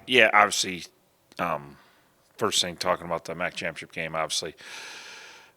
Yeah, obviously, first thing talking about the MAC championship game, obviously,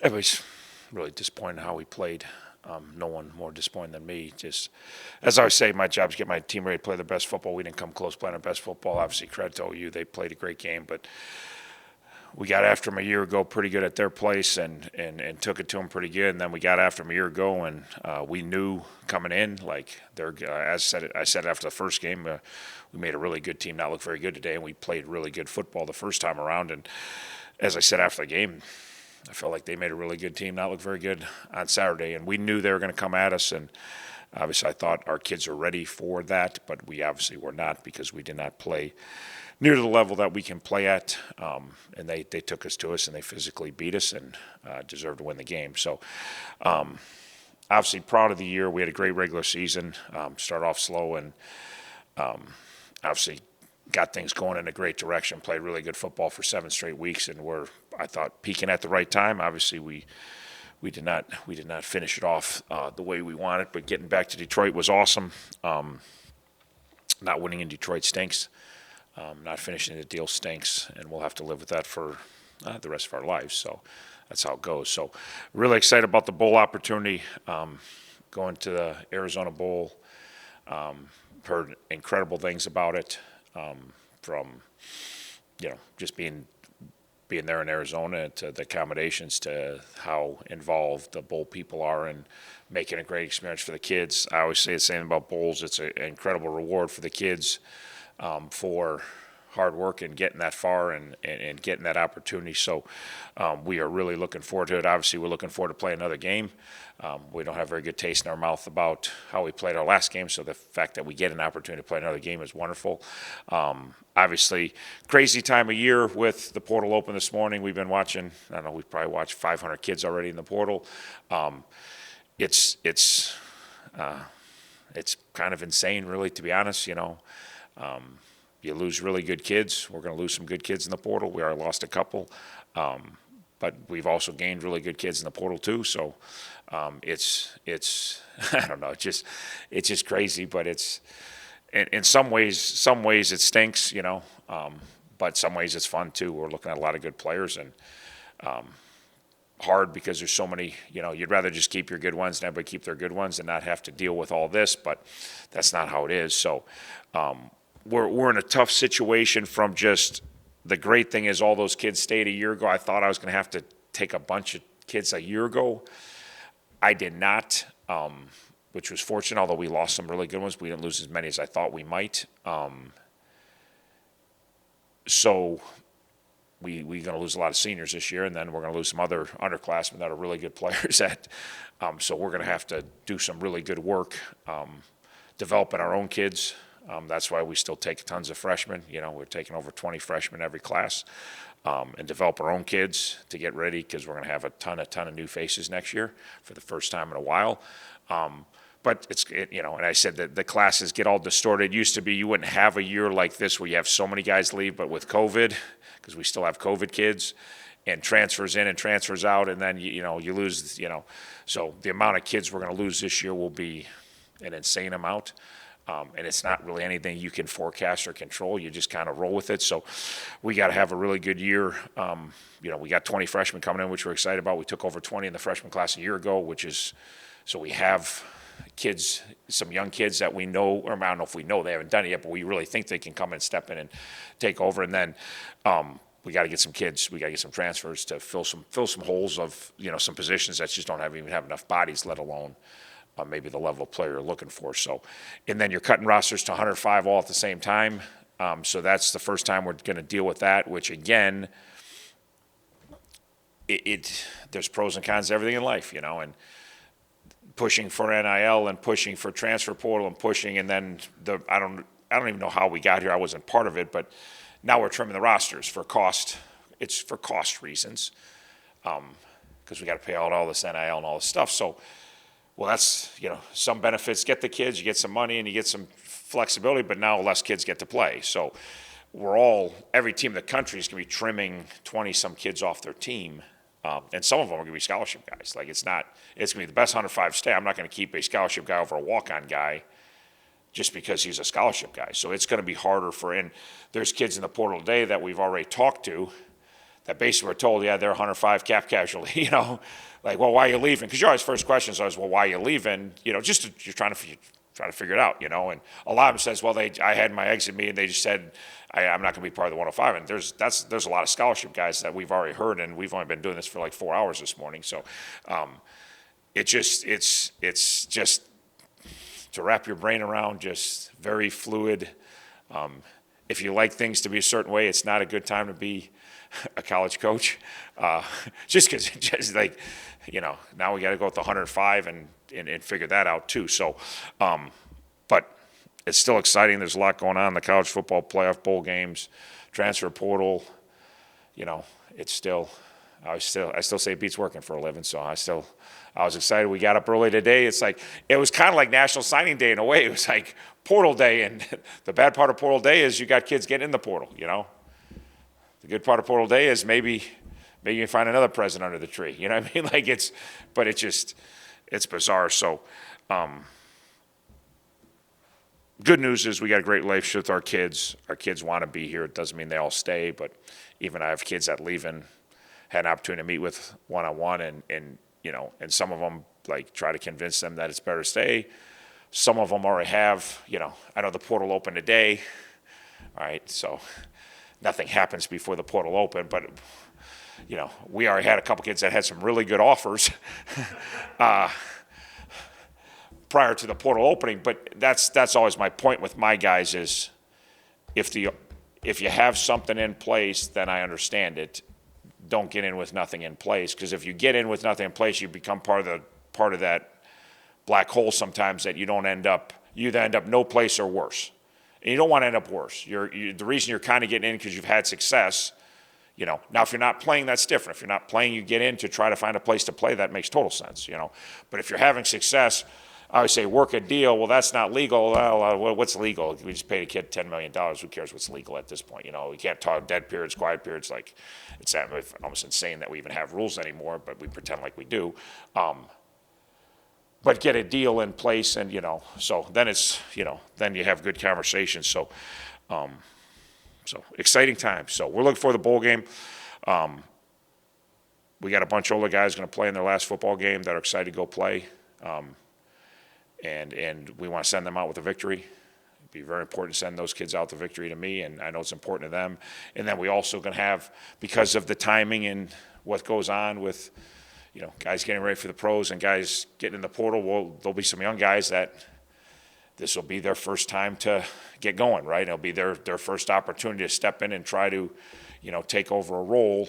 everybody's really disappointed in how we played. No one more disappointed than me. Just as I always say, my job is to get my team ready to play their best football. We didn't come close playing our best football. Obviously, credit to OU, they played a great game, but we got after them a year ago pretty good at their place and took it to them pretty good. And then we got after them a year ago, and we knew coming in, like they're I said after the first game, we made a really good team not look very good today, and we played really good football the first time around. And as I said after the game, I felt like they made a really good team not look very good on Saturday, and we knew they were going to come at us. And obviously, I thought our kids were ready for that, but we obviously were not because we did not play near to the level that we can play at. And they took us to us and they physically beat us and deserved to win the game. So obviously proud of the year. We had a great regular season. Started off slow and obviously got things going in a great direction. Played really good football for 7 straight weeks, and we're, I thought, peaking at the right time. Obviously, we did not finish it off the way we wanted, but getting back to Detroit was awesome. Not winning in Detroit stinks. Not finishing the deal stinks, and we'll have to live with that for the rest of our lives. So that's how it goes. So really excited about the bowl opportunity, going to the Arizona Bowl. Heard incredible things about it, from just being there in Arizona, to the accommodations, to how involved the bowl people are in making a great experience for the kids. I always say the same about bowls. It's an incredible reward for the kids, for hard work and getting that far and getting that opportunity. So we are really looking forward to it. Obviously, we're looking forward to playing another game. We don't have very good taste in our mouth about how we played our last game, so the fact that we get an opportunity to play another game is wonderful. Obviously, crazy time of year with the portal open this morning. We've been watching, I don't know, we've probably watched 500 kids already in the portal. It's kind of insane, really, to be honest. You lose really good kids. We're going to lose some good kids in the portal. We already lost a couple. But we've also gained really good kids in the portal too. So it's I don't know, it's just crazy. But it's in some ways it stinks, but some ways it's fun too. We're looking at a lot of good players, and hard because there's so many. You'd rather just keep your good ones and everybody keep their good ones and not have to deal with all this. But that's not how it is. So we're in a tough situation. From just the great thing is all those kids stayed a year ago. I thought I was going to have to take a bunch of kids a year ago. I did not, which was fortunate, although we lost some really good ones. We didn't lose as many as I thought we might. So we're going to lose a lot of seniors this year, and then we're going to lose some other underclassmen that are really good players. So we're going to have to do some really good work developing our own kids. That's why we still take tons of freshmen. We're taking over 20 freshmen every class, and develop our own kids to get ready, because we're going to have a ton of new faces next year for the first time in a while. But and I said that the classes get all distorted. It used to be you wouldn't have a year like this where you have so many guys leave, but with COVID, because we still have COVID kids, and transfers in and transfers out, and then you lose. So the amount of kids we're going to lose this year will be an insane amount. And it's not really anything you can forecast or control. You just kind of roll with it. So we got to have a really good year. We got 20 freshmen coming in, which we're excited about. We took over 20 in the freshman class a year ago, so we have kids, some young kids that we know, or I don't know if we know, they haven't done it yet, but we really think they can come and step in and take over. And then we got to get some kids. We got to get some transfers to fill some holes of some positions that just don't even have enough bodies, let alone maybe the level of player you're looking for. So, and then you're cutting rosters to 105 all at the same time. So that's the first time we're going to deal with that, which again, there's pros and cons to everything in life, and pushing for NIL and pushing for transfer portal and pushing, and then I don't even know how we got here. I wasn't part of it, but now we're trimming the rosters for cost. It's for cost reasons, because we got to pay out all this NIL and all this stuff. So, well, that's, some benefits. Get the kids, you get some money, and you get some flexibility, but now less kids get to play. So every team in the country is going to be trimming 20-some kids off their team, and some of them are going to be scholarship guys. Like, it's going to be the best 105 stay. I'm not going to keep a scholarship guy over a walk-on guy just because he's a scholarship guy. So it's going to be harder and there's kids in the portal today that we've already talked to that basically were told, yeah, they're 105 cap casualty, like, well, why are you leaving? Because your always first question is always, well, why are you leaving? Just you're trying to figure it out, and a lot of them says, well, I had my exit meeting, they just said, I'm not going to be part of the 105, and there's a lot of scholarship guys that we've already heard, and we've only been doing this for like 4 hours this morning, so it's just to wrap your brain around, just very fluid. If you like things to be a certain way, it's not a good time to be a college coach, just because just like, now we got to go with the 105 and figure that out too. So, but it's still exciting. There's a lot going on in the college football playoff, bowl games, transfer portal. It's still, I still say it beats working for a living. So I was excited. We got up early today. It was kind of like National Signing Day in a way. It was like portal day, and the bad part of portal day is you got kids getting in the portal. The good part of portal day is maybe you find another present under the tree. You know what I mean? But it's bizarre. So, good news is we got a great relationship with our kids. Our kids want to be here. It doesn't mean they all stay, but even I have kids that leave and had an opportunity to meet with one-on-one, and some of them try to convince them that it's better to stay. Some of them already have. I know the portal opened today. All right, so nothing happens before the portal open, but we already had a couple kids that had some really good offers prior to the portal opening. But that's always my point with my guys is if you have something in place, then I understand it. Don't get in with nothing in place, because if you get in with nothing in place, you become part of that black hole sometimes that you end up no place or worse. And you don't want to end up worse. The reason you're kind of getting in because you've had success. Now if you're not playing, that's different. If you're not playing, you get in to try to find a place to play. That makes total sense. But if you're having success, I always say work a deal. Well, that's not legal. Well, what's legal? We just paid a kid $10 million. Who cares what's legal at this point? We can't talk dead periods, quiet periods. It's almost insane that we even have rules anymore, but we pretend like we do. But get a deal in place, and so then it's then you have good conversations. So, exciting times. So we're looking for the bowl game. We got a bunch of older guys going to play in their last football game that are excited to go play, and we want to send them out with a victory. It'd be very important to send those kids out the victory to me, and I know it's important to them. And then we also going to have, because of the timing and what goes on with guys getting ready for the pros and guys getting in the portal, there'll be some young guys that this will be their first time to get going, right? It'll be their first opportunity to step in and try to, take over a role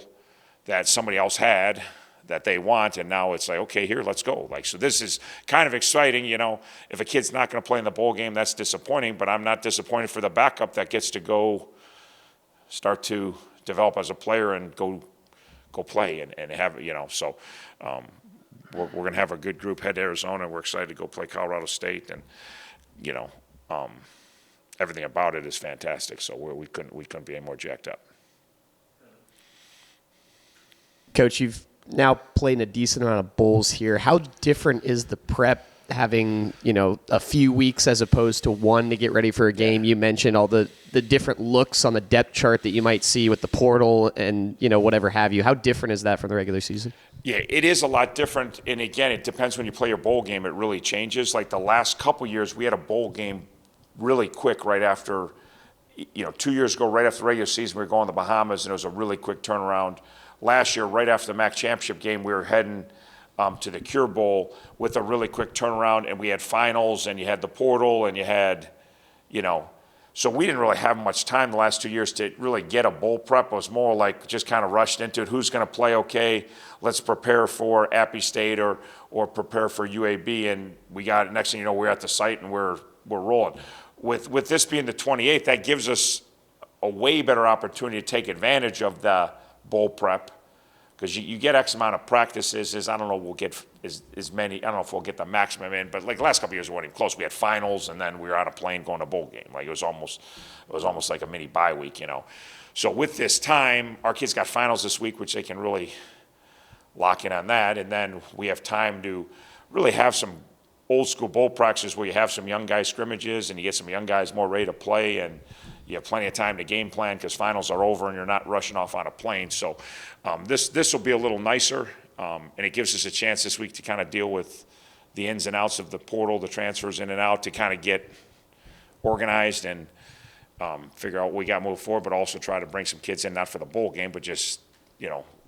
that somebody else had that they want, and now it's like, okay, here, let's go. So this is kind of exciting, If a kid's not going to play in the bowl game, that's disappointing, but I'm not disappointed for the backup that gets to go start to develop as a player and go play and have, so we're going to have a good group head to Arizona. We're excited to go play Colorado State, and, everything about it is fantastic. So we couldn't be any more jacked up. Coach, you've now played in a decent amount of bowls here. How different is the prep having, a few weeks as opposed to one to get ready for a game? You mentioned all the different looks on the depth chart that you might see with the portal and, whatever have you. How different is that from the regular season? Yeah, it is a lot different. And again, it depends when you play your bowl game. It really changes. Like the last couple years, we had a bowl game really quick right after, 2 years ago, right after the regular season, we were going to the Bahamas, and it was a really quick turnaround. Last year, right after the MAC championship game, we were heading to the Cure Bowl with a really quick turnaround, and we had finals, and you had the portal, and you had, so we didn't really have much time the last 2 years to really get a bowl prep. It was more like just kind of rushed into it. Who's going to play okay? Let's prepare for Appy State or prepare for UAB, and we got, next thing you know, we're at the site, and we're rolling. With this being the 28th, that gives us a way better opportunity to take advantage of the bowl prep, because you get X amount of practices. I don't know, we'll get as many, I don't know if we'll get the maximum in, but like the last couple of years we weren't even close. We had finals, and then we were on a plane going to a bowl game. It was almost like a mini bye week, So with this time, our kids got finals this week, which they can really lock in on that, and then we have time to really have some old school bowl practices where you have some young guy scrimmages and you get some young guys more ready to play, and you have plenty of time to game plan because finals are over and you're not rushing off on a plane. So this will be a little nicer, and it gives us a chance this week to kind of deal with the ins and outs of the portal, the transfers in and out, to kind of get organized and figure out what we got moving forward, but also try to bring some kids in, not for the bowl game, but just,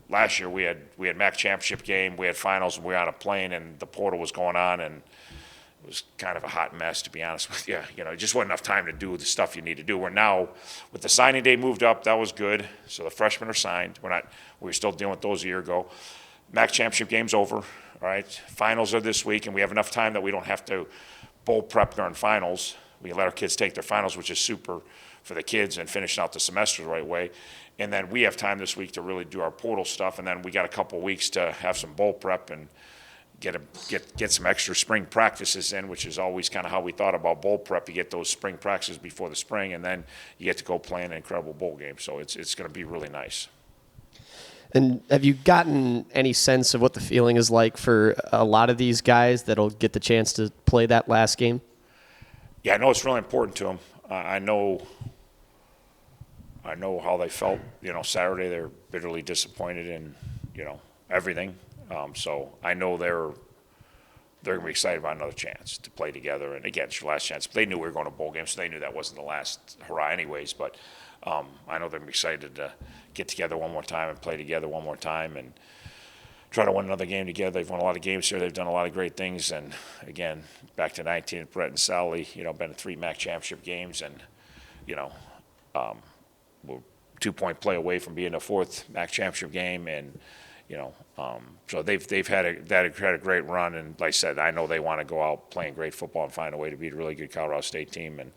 last year we had MAC championship game, we had finals, and we were on a plane, and the portal was going on, and it was kind of a hot mess, to be honest with you. It just wasn't enough time to do the stuff you need to do. We're now, with the signing day moved up, that was good. So the freshmen are signed. We were still dealing with those a year ago. MAC championship game's over, all right? Finals are this week, and we have enough time that we don't have to bowl prep during finals. We can let our kids take their finals, which is super for the kids, and finishing out the semester the right way. And then we have time this week to really do our portal stuff, and then we got a couple weeks to have some bowl prep and get some extra spring practices in, which is always kind of how we thought about bowl prep. You get those spring practices before the spring, and then you get to go play in an incredible bowl game. So it's going to be really nice. And have you gotten any sense of what the feeling is like for a lot of these guys that'll get the chance to play that last game? Yeah, I know it's really important to them. I know how they felt. Saturday they're bitterly disappointed in everything. So I know they're going to be excited about another chance to play together. And again, it's your last chance. But they knew we were going to bowl games, so they knew that wasn't the last hurrah anyways. But I know they're excited to get together one more time and play together one more time and try to win another game together. They've won a lot of games here. They've done a lot of great things. And again, back to 19, Brett and Sally, been in 3 MAC championship games, and we're 2-point play away from being a 4th MAC championship game, and so they've had a great run, and like I said, I know they want to go out playing great football and find a way to beat a really good Colorado State team, and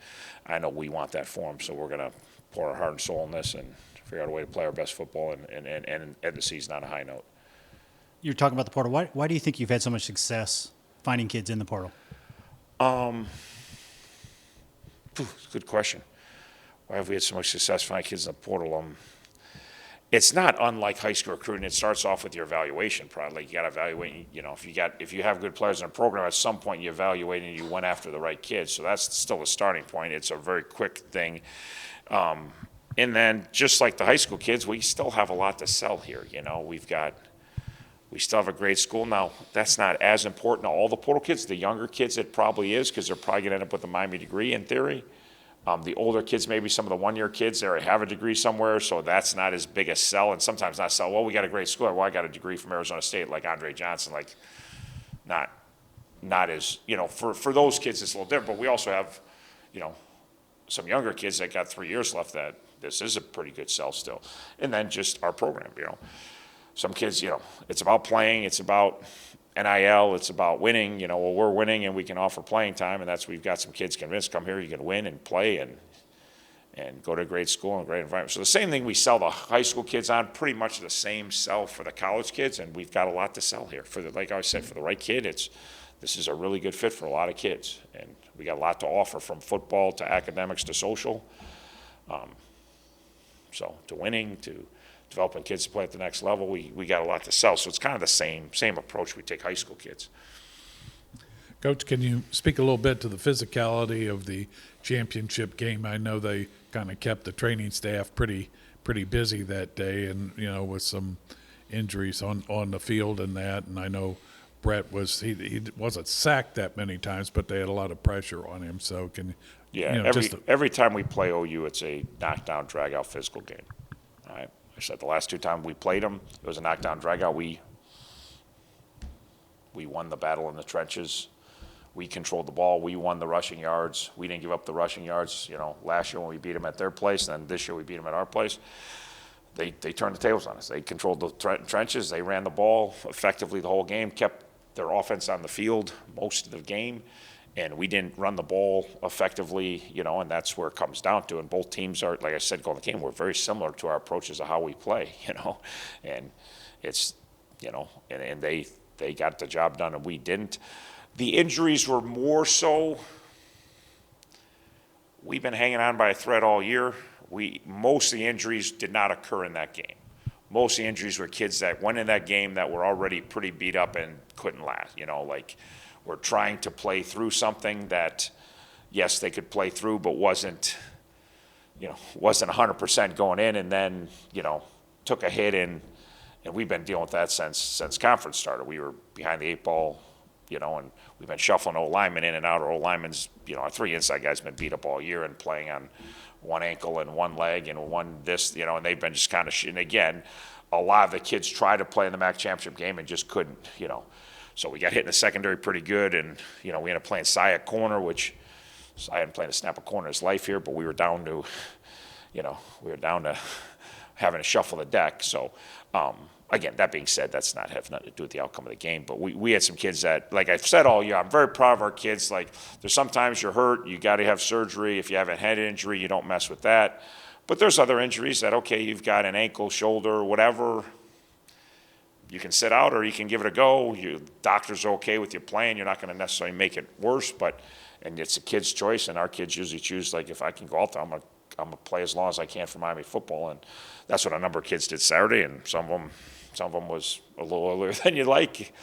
I know we want that for them. So we're going to pour our heart and soul in this and figure out a way to play our best football and end the season on a high note. You're talking about the portal. Why do you think you've had so much success finding kids in the portal? Good question. Why have we had so much success finding kids in the portal? It's not unlike high school recruiting. It starts off with your evaluation. Probably, like, you got to evaluate. If you have good players in a program, at some point you evaluate and you went after the right kids. So that's still a starting point. It's a very quick thing. And then just like the high school kids, we still have a lot to sell here. We still have a great school. Now, that's not as important to all the portal kids. The younger kids, it probably is, because they're probably going to end up with a Miami degree in theory. The older kids, maybe some of the one-year kids, they already have a degree somewhere, so that's not as big a sell. And sometimes not sell, well, we got a great school. Well, I got a degree from Arizona State, like Andre Johnson. Like, not as, for those kids it's a little different. But we also have, some younger kids that got 3 years left that this is a pretty good sell still. And then just our program, Some kids, it's about playing, it's about NIL, it's about winning. We're winning and we can offer playing time, and we've got some kids convinced, come here, you can win and play and go to a great school and a great environment. So the same thing we sell the high school kids on, pretty much the same sell for the college kids, and we've got a lot to sell here. Like I said, for the right kid, this is a really good fit for a lot of kids, and we got a lot to offer, from football to academics to social, so to winning, to developing kids to play at the next level. We got a lot to sell. So it's kind of the same approach we take high school kids. Coach, can you speak a little bit to the physicality of the championship game? I know they kind of kept the training staff pretty busy that day, and with some injuries on the field and that. And I know Brett he wasn't sacked that many times, but they had a lot of pressure on him. So every time we play OU, it's a knockdown, drag out physical game. All right. I said the last 2 times we played them, it was a knockdown, drag out. We won the battle in the trenches. We controlled the ball. We won the rushing yards. We didn't give up the rushing yards. Last year when we beat them at their place, and then this year we beat them at our place, they turned the tables on us. They controlled the trenches. They ran the ball effectively the whole game, kept their offense on the field most of the game, and we didn't run the ball effectively, and that's where it comes down to. And both teams are, like I said, going to the game, we're very similar to our approaches of how we play, and it's, and they got the job done and we didn't. The injuries were more so, we've been hanging on by a thread all year. Most of the injuries did not occur in that game. Most of the injuries were kids that went in that game that were already pretty beat up and couldn't last. Like, were trying to play through something that, yes, they could play through, but wasn't 100% going in, and then, took a hit, and we've been dealing with that since conference started. We were behind the eight ball, and we've been shuffling old linemen in and out. Our old linemen's, our three inside guys have been beat up all year and playing on one ankle and one leg and one this, and they've been just kind of, and again, a lot of the kids tried to play in the MAC championship game and just couldn't, So we got hit in the secondary pretty good, and, we ended up playing Cy at corner, which Cy hadn't played a snap of corner in his life here, but we were down to, having to shuffle the deck. So, again, that being said, that's not have nothing to do with the outcome of the game. But we had some kids that, like I've said all year, I'm very proud of our kids. Like, there's sometimes you're hurt, you got to have surgery. If you have a head injury, you don't mess with that. But there's other injuries that, okay, you've got an ankle, shoulder, whatever. You can sit out or you can give it a go. Doctors are okay with you playing. You're not going to necessarily make it worse, and it's a kid's choice. And our kids usually choose, like, if I can go out there, I'm gonna play as long as I can for Miami football, and that's what a number of kids did Saturday. And some of them was a little earlier than you like,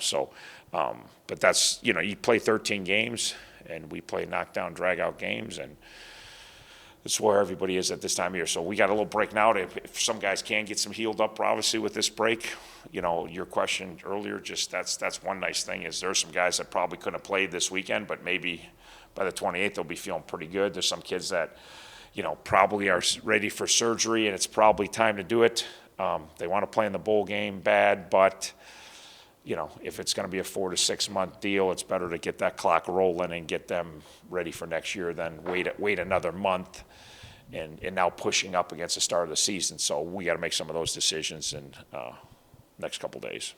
So, but that's you play 13 games, and we play knockdown, drag out games, and it's where everybody is at this time of year. So we got a little break now. If some guys can get some healed up, obviously, with this break, your question earlier, just that's one nice thing is there's some guys that probably couldn't have played this weekend, but maybe by the 28th they'll be feeling pretty good. There's some kids that, probably are ready for surgery, and it's probably time to do it. They want to play in the bowl game bad, but if it's going to be a 4 to 6 month deal, it's better to get that clock rolling and get them ready for next year than wait another month and now pushing up against the start of the season. So we got to make some of those decisions in next couple days.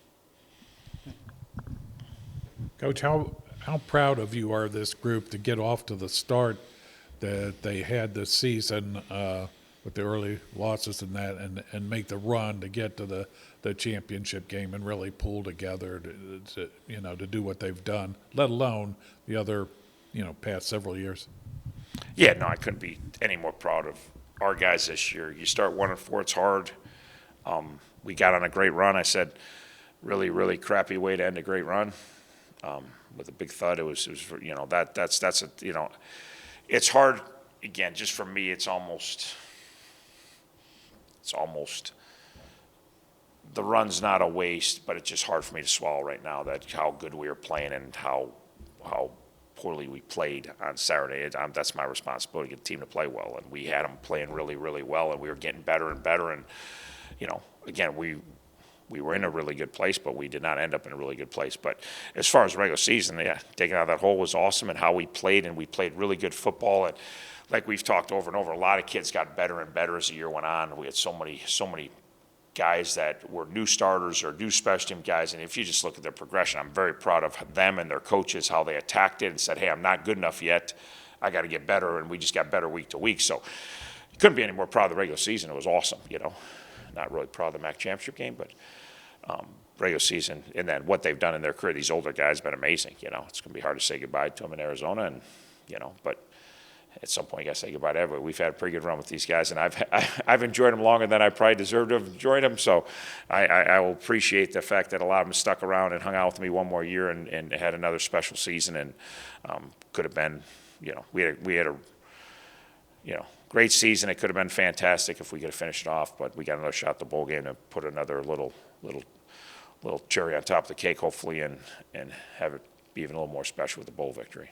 Coach, how proud of you are this group to get off to the start that they had this season with the early losses and that, and make the run to get to the championship game and really pull together to do what they've done, let alone the other, past several years. Yeah, no, I couldn't be any more proud of our guys this year. You start 1-4, it's hard. We got on a great run. I said, really, really crappy way to end a great run. With a big thud, it was that's a, it's hard. Again, just for me, it's almost the run's not a waste, but it's just hard for me to swallow right now that how good we were playing and how poorly we played on Saturday. That's my responsibility to get the team to play well, and we had them playing really, really well, and we were getting better and better. And again, we were in a really good place, but we did not end up in a really good place. But as far as regular season, yeah, taking out that hole was awesome, and how we played, and we played really good football. And like we've talked over and over, a lot of kids got better and better as the year went on. We had so many guys that were new starters or new special team guys, and if you just look at their progression, I'm very proud of them and their coaches, how they attacked it and said, hey, I'm not good enough yet. I got to get better, and we just got better week to week. So you couldn't be any more proud of the regular season. It was awesome, Not really proud of the MAC championship game, but regular season, and then what they've done in their career, these older guys have been amazing. It's going to be hard to say goodbye to them in Arizona, and but at some point you got to say goodbye to everybody. We've had a pretty good run with these guys, and I've enjoyed them longer than I probably deserved to have enjoyed them. So I will appreciate the fact that a lot of them stuck around and hung out with me one more year and had another special season, and could have been, we had a great season. It could have been fantastic if we could have finished it off, but we got another shot at the bowl game to put another little cherry on top of the cake, hopefully, and have it be even a little more special with the bowl victory.